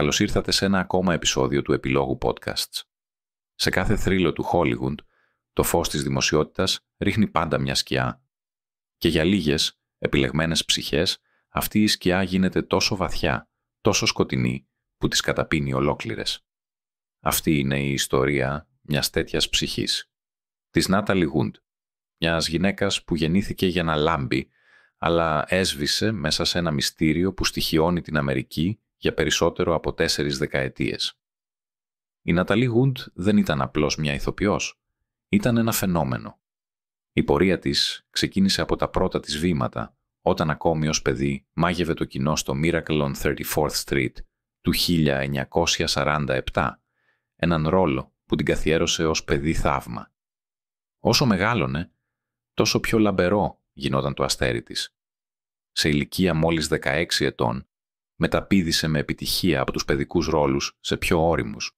Καλώς ήρθατε σε ένα ακόμα επεισόδιο του Επιλόγου Podcasts. Σε κάθε θρύλο του Hollywood, το φως της δημοσιότητας ρίχνει πάντα μια σκιά. Και για λίγες, επιλεγμένες ψυχές, αυτή η σκιά γίνεται τόσο βαθιά, τόσο σκοτεινή, που τις καταπίνει ολόκληρες. Αυτή είναι η ιστορία μιας τέτοιας ψυχής. Της Νάταλι Γουντ, μιας γυναίκας που γεννήθηκε για να λάμπει, αλλά έσβησε μέσα σε ένα μυστήριο που στοιχιώνει την Αμερική για περισσότερο από 4 δεκαετίες. Η Νάταλι Γουντ δεν ήταν απλώς μια ηθοποιός, ήταν ένα φαινόμενο. Η πορεία της ξεκίνησε από τα πρώτα της βήματα, όταν ακόμη ως παιδί μάγευε το κοινό στο Miracle on 34th Street του 1947, έναν ρόλο που την καθιέρωσε ως παιδί θαύμα. Όσο μεγάλωνε, τόσο πιο λαμπερό γινόταν το αστέρι της. Σε ηλικία μόλις 16 ετών, μεταπήδησε με επιτυχία από τους παιδικούς ρόλους σε πιο ώριμους,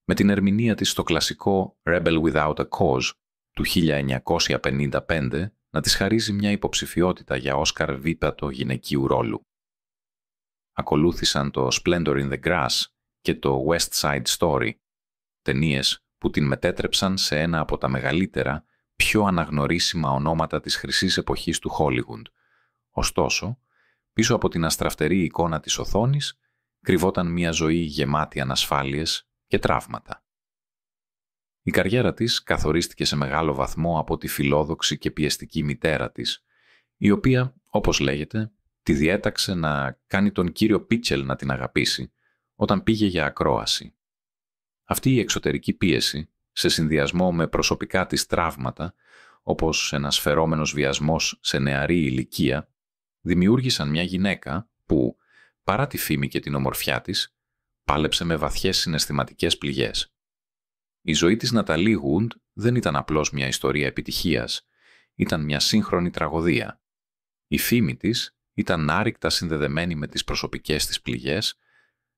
με την ερμηνεία της στο κλασικό Rebel Without a Cause του 1955 να της χαρίζει μια υποψηφιότητα για Όσκαρ βήπατο γυναικείου ρόλου. Ακολούθησαν το Splendor in the Grass και το West Side Story, ταινίες που την μετέτρεψαν σε ένα από τα μεγαλύτερα, πιο αναγνωρίσιμα ονόματα της χρυσής εποχής του Hollywood. Ωστόσο, πίσω από την αστραφτερή εικόνα της οθόνης κρυβόταν μια ζωή γεμάτη ανασφάλειες και τραύματα. Η καριέρα της καθορίστηκε σε μεγάλο βαθμό από τη φιλόδοξη και πιεστική μητέρα της, η οποία, όπως λέγεται, τη διέταξε να κάνει τον κύριο Πίτσελ να την αγαπήσει όταν πήγε για ακρόαση. Αυτή η εξωτερική πίεση, σε συνδυασμό με προσωπικά της τραύματα, όπως ένας φερόμενος βιασμός σε νεαρή ηλικία, δημιούργησαν μια γυναίκα που, παρά τη φήμη και την ομορφιά της, πάλεψε με βαθιές συναισθηματικές πληγές. Η ζωή της Ναταλί Γουντ δεν ήταν απλώς μια ιστορία επιτυχίας, ήταν μια σύγχρονη τραγωδία. Η φήμη της ήταν άρρηκτα συνδεδεμένη με τις προσωπικές της πληγές,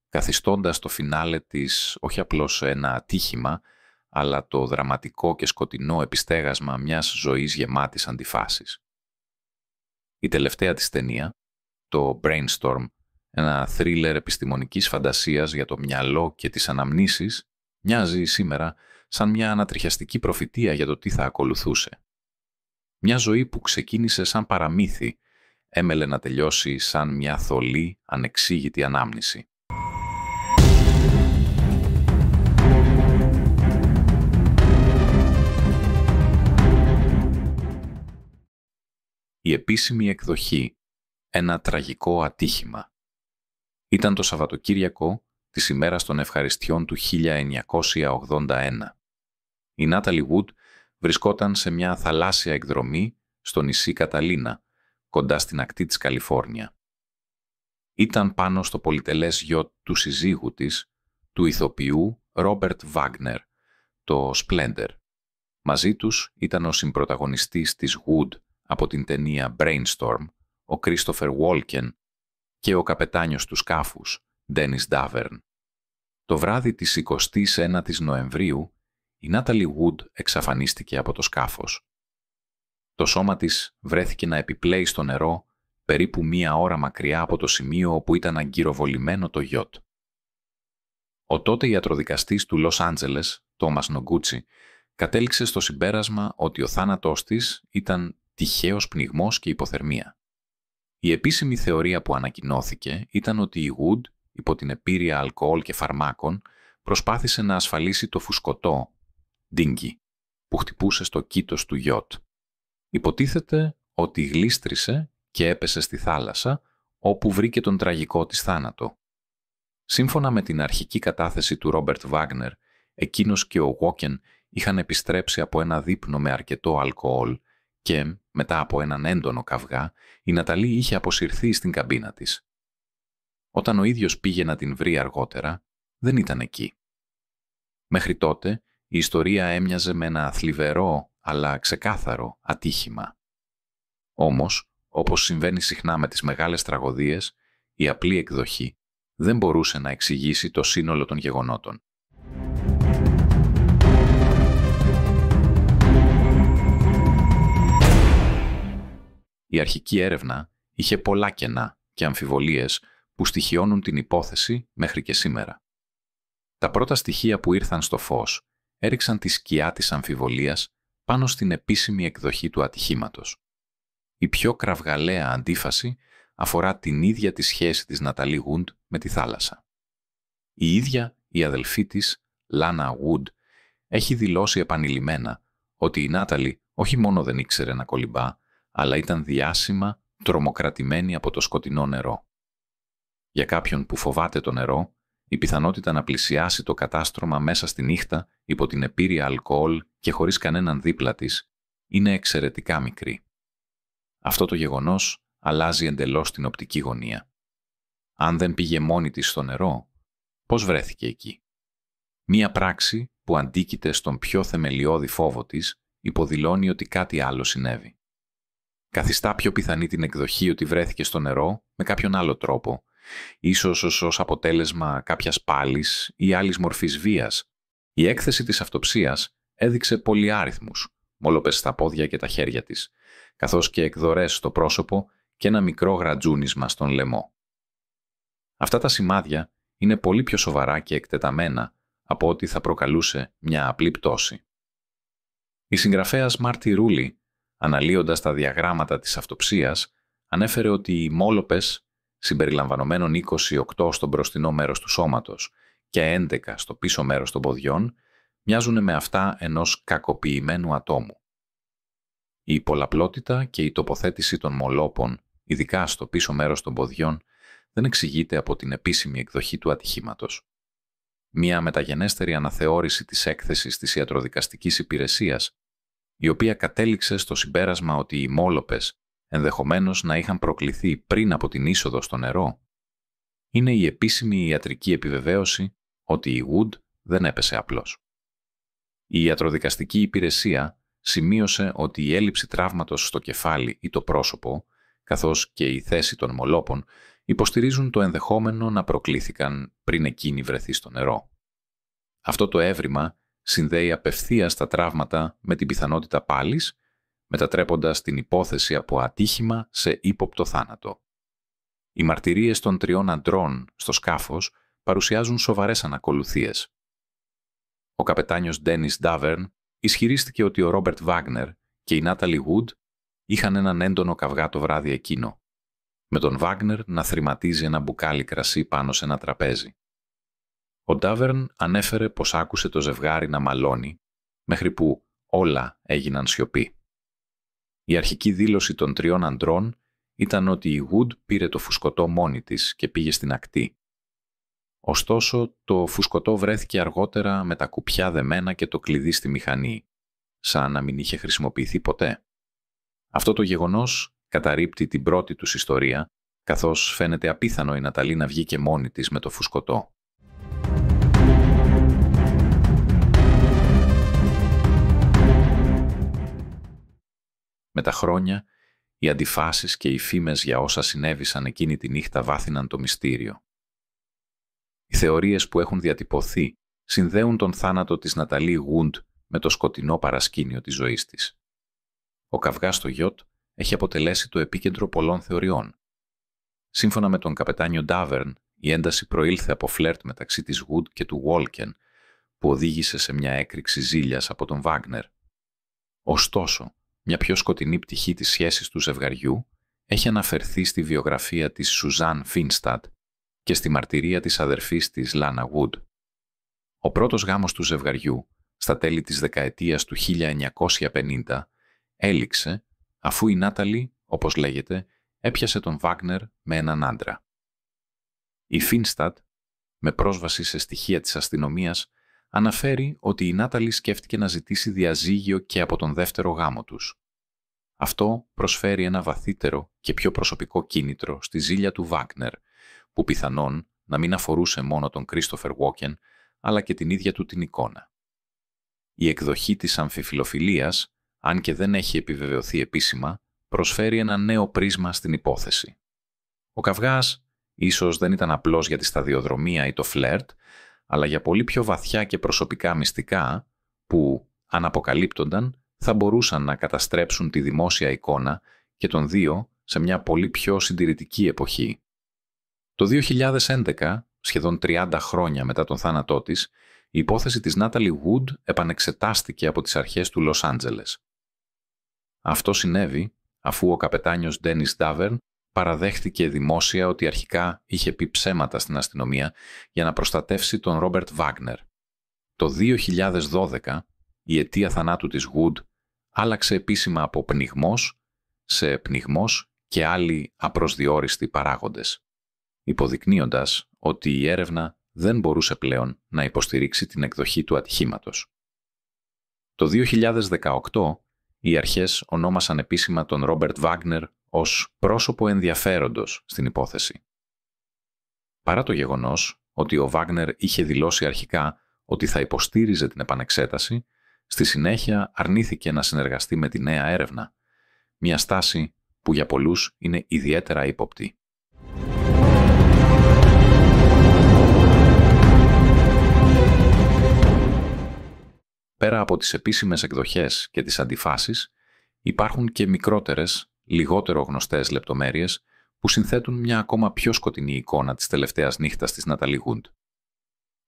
καθιστώντας το φινάλε της όχι απλώς ένα ατύχημα, αλλά το δραματικό και σκοτεινό επιστέγασμα μιας ζωής γεμάτης αντιφάσεις. Η τελευταία της ταινία, το Brainstorm, ένα θρίλερ επιστημονικής φαντασίας για το μυαλό και τις αναμνήσεις, μοιάζει σήμερα σαν μια ανατριχιαστική προφητεία για το τι θα ακολουθούσε. Μια ζωή που ξεκίνησε σαν παραμύθι, έμελε να τελειώσει σαν μια θολή, ανεξήγητη ανάμνηση. Η επίσημη εκδοχή, ένα τραγικό ατύχημα. Ήταν το Σαββατοκύριακο της ημέρας των ευχαριστειών του 1981. Η Νάταλι Γουντ βρισκόταν σε μια θαλάσσια εκδρομή στο νησί Καταλίνα, κοντά στην ακτή της Καλιφόρνια. Ήταν πάνω στο πολυτελές γιότ του συζύγου της, του ηθοποιού Ρόμπερτ Βάγνερ, το Splendor. Μαζί τους ήταν ο συμπρωταγωνιστής της Γουντ από την ταινία Brainstorm, ο Κρίστοφερ Βόλκεν, και ο καπετάνιος του σκάφους, Ντένις Ντάβερν. Το βράδυ της 29ης Νοεμβρίου, η Νάταλι Γουντ εξαφανίστηκε από το σκάφος. Το σώμα της βρέθηκε να επιπλέει στο νερό περίπου 1 ώρα μακριά από το σημείο όπου ήταν αγκυροβολημένο το γιότ. Ο τότε ιατροδικαστής του Λος Άντζελες, Τόμας Νογκούτσι, κατέληξε στο συμπέρασμα ότι ο θάνατός της ήταν τυχαίος πνιγμός και υποθερμία. Η επίσημη θεωρία που ανακοινώθηκε ήταν ότι η Γουντ, υπό την επήρεια αλκοόλ και φαρμάκων, προσπάθησε να ασφαλίσει το φουσκωτό ντίνγκι που χτυπούσε στο κήτος του γιότ. Υποτίθεται ότι γλίστρισε και έπεσε στη θάλασσα, όπου βρήκε τον τραγικό της θάνατο. Σύμφωνα με την αρχική κατάθεση του Ρόμπερτ Βάγνερ, εκείνος και ο Βόκεν είχαν επιστρέψει από ένα δείπνο με αρκετό αλκοόλ και, μετά από έναν έντονο καυγά, η Ναταλί είχε αποσυρθεί στην καμπίνα της. Όταν ο ίδιος πήγε να την βρει αργότερα, δεν ήταν εκεί. Μέχρι τότε, η ιστορία έμοιαζε με ένα θλιβερό αλλά ξεκάθαρο ατύχημα. Όμως, όπως συμβαίνει συχνά με τις μεγάλες τραγωδίες, η απλή εκδοχή δεν μπορούσε να εξηγήσει το σύνολο των γεγονότων. Η αρχική έρευνα είχε πολλά κενά και αμφιβολίες που στοιχιώνουν την υπόθεση μέχρι και σήμερα. Τα πρώτα στοιχεία που ήρθαν στο φως έριξαν τη σκιά της αμφιβολίας πάνω στην επίσημη εκδοχή του ατυχήματος. Η πιο κραυγαλαία αντίφαση αφορά την ίδια τη σχέση της Ναταλί Γουντ με τη θάλασσα. Η ίδια η αδελφή της, Λάνα Γουντ, έχει δηλώσει επανειλημμένα ότι η Νάταλι όχι μόνο δεν ήξερε να κολυμπά, αλλά ήταν διάσημα τρομοκρατημένη από το σκοτεινό νερό. Για κάποιον που φοβάται το νερό, η πιθανότητα να πλησιάσει το κατάστρωμα μέσα στη νύχτα υπό την επήρεια αλκοόλ και χωρίς κανέναν δίπλα της είναι εξαιρετικά μικρή. Αυτό το γεγονός αλλάζει εντελώς την οπτική γωνία. Αν δεν πήγε μόνη της στο νερό, πώς βρέθηκε εκεί? Μία πράξη που αντίκειται στον πιο θεμελιώδη φόβο της υποδηλώνει ότι κάτι άλλο συνέβη. Καθιστά πιο πιθανή την εκδοχή ότι βρέθηκε στο νερό με κάποιον άλλο τρόπο, ίσως ως αποτέλεσμα κάποιας πάλης ή άλλης μορφής βίας. Η έκθεση της αυτοψίας έδειξε πολυάριθμους μόλοπες στα πόδια και τα χέρια της, καθώς και εκδορές στο πρόσωπο και ένα μικρό γρατζούνισμα στον λαιμό. Αυτά τα σημάδια είναι πολύ πιο σοβαρά και εκτεταμένα από ό,τι θα προκαλούσε μια απλή πτώση. Η συγγραφέας Μάρτι Ρούλι, αναλύοντας τα διαγράμματα της αυτοψίας, ανέφερε ότι οι μόλοπες, συμπεριλαμβανομένων 28 στο μπροστινό μέρος του σώματος και 11 στο πίσω μέρος των ποδιών, μοιάζουν με αυτά ενός κακοποιημένου ατόμου. Η πολλαπλότητα και η τοποθέτηση των μολόπων, ειδικά στο πίσω μέρος των ποδιών, δεν εξηγείται από την επίσημη εκδοχή του ατυχήματος. Μία μεταγενέστερη αναθεώρηση της έκθεσης της ιατροδικαστικής υπηρεσίας, η οποία κατέληξε στο συμπέρασμα ότι οι μόλοπες ενδεχομένως να είχαν προκληθεί πριν από την είσοδο στο νερό, είναι η επίσημη ιατρική επιβεβαίωση ότι η Γουντ δεν έπεσε απλώς. Η ιατροδικαστική υπηρεσία σημείωσε ότι η έλλειψη τραύματος στο κεφάλι ή το πρόσωπο, καθώς και η θέση των μολόπων, υποστηρίζουν το ενδεχόμενο να προκλήθηκαν πριν εκείνη βρεθεί στο νερό. Αυτό το έβριμα συνδέει απευθείας τα τραύματα με την πιθανότητα πάλης, μετατρέποντας την υπόθεση από ατύχημα σε ύποπτο θάνατο. Οι μαρτυρίες των 3 αντρών στο σκάφος παρουσιάζουν σοβαρές ανακολουθίες. Ο καπετάνιος Ντένις Ντάβερν ισχυρίστηκε ότι ο Ρόμπερτ Βάγνερ και η Νάταλι Γουντ είχαν έναν έντονο καυγά το βράδυ εκείνο, με τον Βάγνερ να θρηματίζει ένα μπουκάλι κρασί πάνω σε ένα τραπέζι. Ο Ντάβερν ανέφερε πως άκουσε το ζευγάρι να μαλώνει, μέχρι που όλα έγιναν σιωπή. Η αρχική δήλωση των 3 αντρών ήταν ότι η Γουντ πήρε το φουσκωτό μόνη της και πήγε στην ακτή. Ωστόσο, το φουσκωτό βρέθηκε αργότερα με τα κουπιά δεμένα και το κλειδί στη μηχανή, σαν να μην είχε χρησιμοποιηθεί ποτέ. Αυτό το γεγονός καταρρίπτει την πρώτη τους ιστορία, καθώς φαίνεται απίθανο η Ναταλί να βγήκε μόνη της με το φουσκωτό. Με τα χρόνια, οι αντιφάσεις και οι φήμες για όσα συνέβησαν εκείνη τη νύχτα βάθυναν το μυστήριο. Οι θεωρίες που έχουν διατυπωθεί συνδέουν τον θάνατο της Ναταλί Γουντ με το σκοτεινό παρασκήνιο της ζωής της. Ο καυγάς στο γιότ έχει αποτελέσει το επίκεντρο πολλών θεωριών. Σύμφωνα με τον καπετάνιο Ντάβερν, η ένταση προήλθε από φλερτ μεταξύ της Γουντ και του Βόλκεν, που οδήγησε σε μια έκρηξη ζήλιας από τον Βάγνερ. Ωστόσο, μια πιο σκοτεινή πτυχή της σχέσης του ζευγαριού έχει αναφερθεί στη βιογραφία της Σουζάν Φίνσταντ και στη μαρτυρία της αδερφής της Λάνα Γουντ. Ο πρώτος γάμος του ζευγαριού, στα τέλη της δεκαετίας του 1950, έληξε αφού η Νάταλι, όπως λέγεται, έπιασε τον Βάγνερ με έναν άντρα. Η Φίνσταντ, με πρόσβαση σε στοιχεία της αστυνομίας, αναφέρει ότι η Νάταλι σκέφτηκε να ζητήσει διαζύγιο και από τον δεύτερο γάμο τους. Αυτό προσφέρει ένα βαθύτερο και πιο προσωπικό κίνητρο στη ζήλια του Βάγνερ, που πιθανόν να μην αφορούσε μόνο τον Κρίστοφερ Βόκεν, αλλά και την ίδια του την εικόνα. Η εκδοχή της αμφιφιλοφιλίας, αν και δεν έχει επιβεβαιωθεί επίσημα, προσφέρει ένα νέο πρίσμα στην υπόθεση. Ο καυγάς ίσως δεν ήταν απλώς για τη σταδιοδρομία ή το φλερτ, αλλά για πολύ πιο βαθιά και προσωπικά μυστικά που, αν αποκαλύπτονταν, θα μπορούσαν να καταστρέψουν τη δημόσια εικόνα και των δύο σε μια πολύ πιο συντηρητική εποχή. Το 2011, σχεδόν 30 χρόνια μετά τον θάνατό της, η υπόθεση της Νάταλι Wood επανεξετάστηκε από τις αρχές του Λος Άντζελες. Αυτό συνέβη αφού ο καπετάνιος Ντένις Ντάβερν παραδέχτηκε δημόσια ότι αρχικά είχε πει ψέματα στην αστυνομία για να προστατεύσει τον Ρόμπερτ Βάγνερ. Το 2012, η αιτία θανάτου της Wood άλλαξε επίσημα από πνιγμός σε πνιγμός και άλλοι απροσδιόριστοι παράγοντες, υποδεικνύοντας ότι η έρευνα δεν μπορούσε πλέον να υποστηρίξει την εκδοχή του ατυχήματος. Το 2018, οι αρχές ονόμασαν επίσημα τον Ρόμπερτ Βάγνερ ως πρόσωπο ενδιαφέροντος στην υπόθεση. Παρά το γεγονός ότι ο Βάγνερ είχε δηλώσει αρχικά ότι θα υποστήριζε την επανεξέταση, στη συνέχεια αρνήθηκε να συνεργαστεί με τη νέα έρευνα, μια στάση που για πολλούς είναι ιδιαίτερα ύποπτη. Πέρα από τις επίσημες εκδοχές και τις αντιφάσεις, υπάρχουν και μικρότερες, λιγότερο γνωστές λεπτομέρειες που συνθέτουν μια ακόμα πιο σκοτεινή εικόνα της τελευταίας νύχτας της Νάταλι Wood.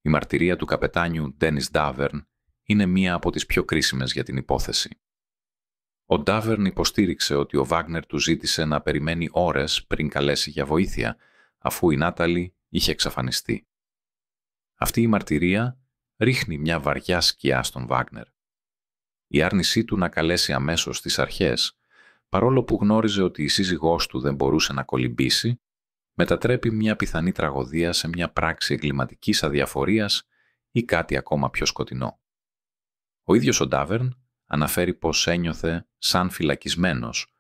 Η μαρτυρία του καπετάνιου Ντένις Ντάβερν είναι μία από τις πιο κρίσιμες για την υπόθεση. Ο Ντάβερν υποστήριξε ότι ο Βάγνερ του ζήτησε να περιμένει ώρες πριν καλέσει για βοήθεια, αφού η Νάταλι είχε εξαφανιστεί. Αυτή η μαρτυρία ρίχνει μια βαριά σκιά στον Βάγνερ. Η άρνησή του να καλέσει αμέσως στις αρχές, παρόλο που γνώριζε ότι η σύζυγός του δεν μπορούσε να κολυμπήσει, μετατρέπει μια πιθανή τραγωδία σε μια πράξη εγκληματικής αδιαφορίας ή κάτι ακόμα πιο σκοτεινό. Ο ίδιος ο Ντάβερν αναφέρει πως ένιωθε σαν φυλακισμένος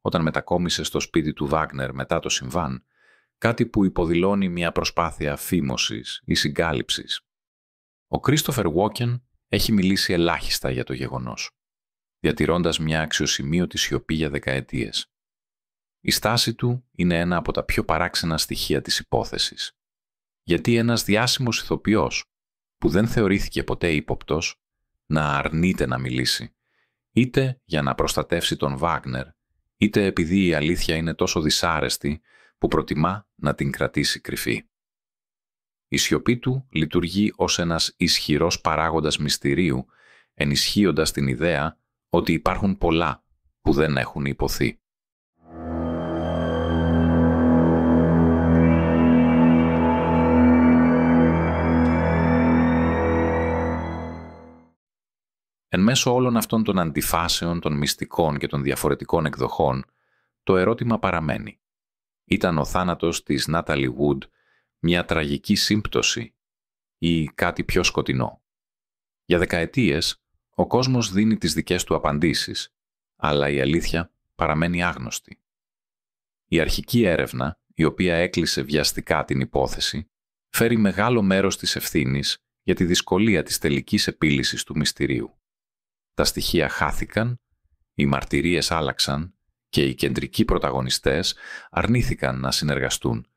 όταν μετακόμισε στο σπίτι του Βάγνερ μετά το συμβάν, κάτι που υποδηλώνει μια προσπάθεια φήμωσης ή συγκάλυψης. Ο Κρίστοφερ Βόκεν έχει μιλήσει ελάχιστα για το γεγονός, διατηρώντας μια αξιοσημείωτη σιωπή για δεκαετίες. Η στάση του είναι ένα από τα πιο παράξενα στοιχεία της υπόθεσης, γιατί ένας διάσημος ηθοποιός που δεν θεωρήθηκε ποτέ ύποπτος να αρνείται να μιλήσει, είτε για να προστατεύσει τον Βάγνερ, είτε επειδή η αλήθεια είναι τόσο δυσάρεστη που προτιμά να την κρατήσει κρυφή. Η σιωπή του λειτουργεί ως ένας ισχυρός παράγοντας μυστηρίου, ενισχύοντας την ιδέα ότι υπάρχουν πολλά που δεν έχουν υποθεί. Εν μέσω όλων αυτών των αντιφάσεων, των μυστικών και των διαφορετικών εκδοχών, το ερώτημα παραμένει. Ήταν ο θάνατος της Νάταλι Wood μια τραγική σύμπτωση ή κάτι πιο σκοτεινό? Για δεκαετίες, ο κόσμος δίνει τις δικές του απαντήσεις, αλλά η αλήθεια παραμένει άγνωστη. Η αρχική έρευνα, η οποία έκλεισε βιαστικά την υπόθεση, φέρει μεγάλο μέρος της ευθύνης για τη δυσκολία της τελικής επίλυσης του μυστηρίου. Τα στοιχεία χάθηκαν, οι μαρτυρίες άλλαξαν και οι κεντρικοί πρωταγωνιστές αρνήθηκαν να συνεργαστούν,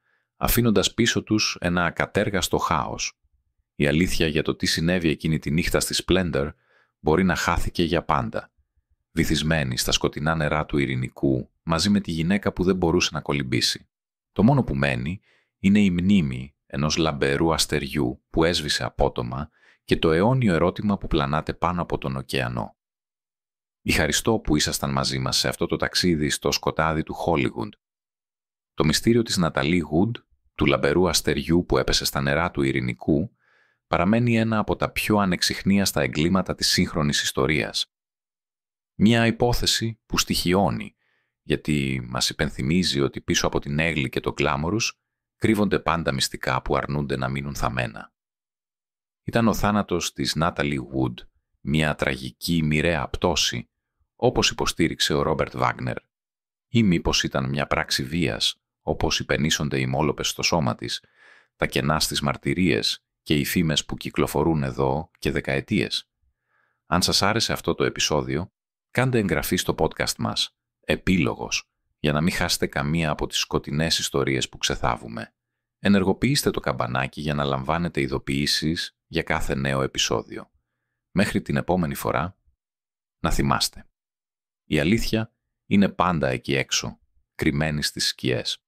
αφήνοντας πίσω τους ένα ακατέργαστο χάος. Η αλήθεια για το τι συνέβη εκείνη τη νύχτα στη Splendor μπορεί να χάθηκε για πάντα, βυθισμένη στα σκοτεινά νερά του Ειρηνικού μαζί με τη γυναίκα που δεν μπορούσε να κολυμπήσει. Το μόνο που μένει είναι η μνήμη ενός λαμπερού αστεριού που έσβησε απότομα και το αιώνιο ερώτημα που πλανάται πάνω από τον ωκεανό. Ευχαριστώ που ήσασταν μαζί μας σε αυτό το ταξίδι στο σκοτάδι του Χόλιγουντ. Το μυστήριο της Ναταλί Γουντ, του λαμπερού αστεριού που έπεσε στα νερά του Ειρηνικού, παραμένει ένα από τα πιο ανεξιχνίαστα εγκλήματα της σύγχρονης ιστορίας. Μια υπόθεση που στοιχειώνει, γιατί μας υπενθυμίζει ότι πίσω από την έγκλη και το γκλάμορους κρύβονται πάντα μυστικά που αρνούνται να μείνουν θαμμένα. Ήταν ο θάνατος της Νάταλι Γουντ μια τραγική μοιραία πτώση, όπως υποστήριξε ο Ρόμπερτ Βάγνερ, ή μήπως ήταν μια πράξη βίας, όπως υπενήσονται οι μόλοπες στο σώμα της, τα κενά στις μαρτυρίες και οι φήμες που κυκλοφορούν εδώ και δεκαετίες. Αν σας άρεσε αυτό το επεισόδιο, κάντε εγγραφή στο podcast μας, Επίλογος, για να μην χάσετε καμία από τις σκοτεινές ιστορίες που ξεθάβουμε. Ενεργοποιήστε το καμπανάκι για να λαμβάνετε ειδοποιήσεις για κάθε νέο επεισόδιο. Μέχρι την επόμενη φορά, να θυμάστε. Η αλήθεια είναι πάντα εκεί έξω, κρυμμένη στις σκιές.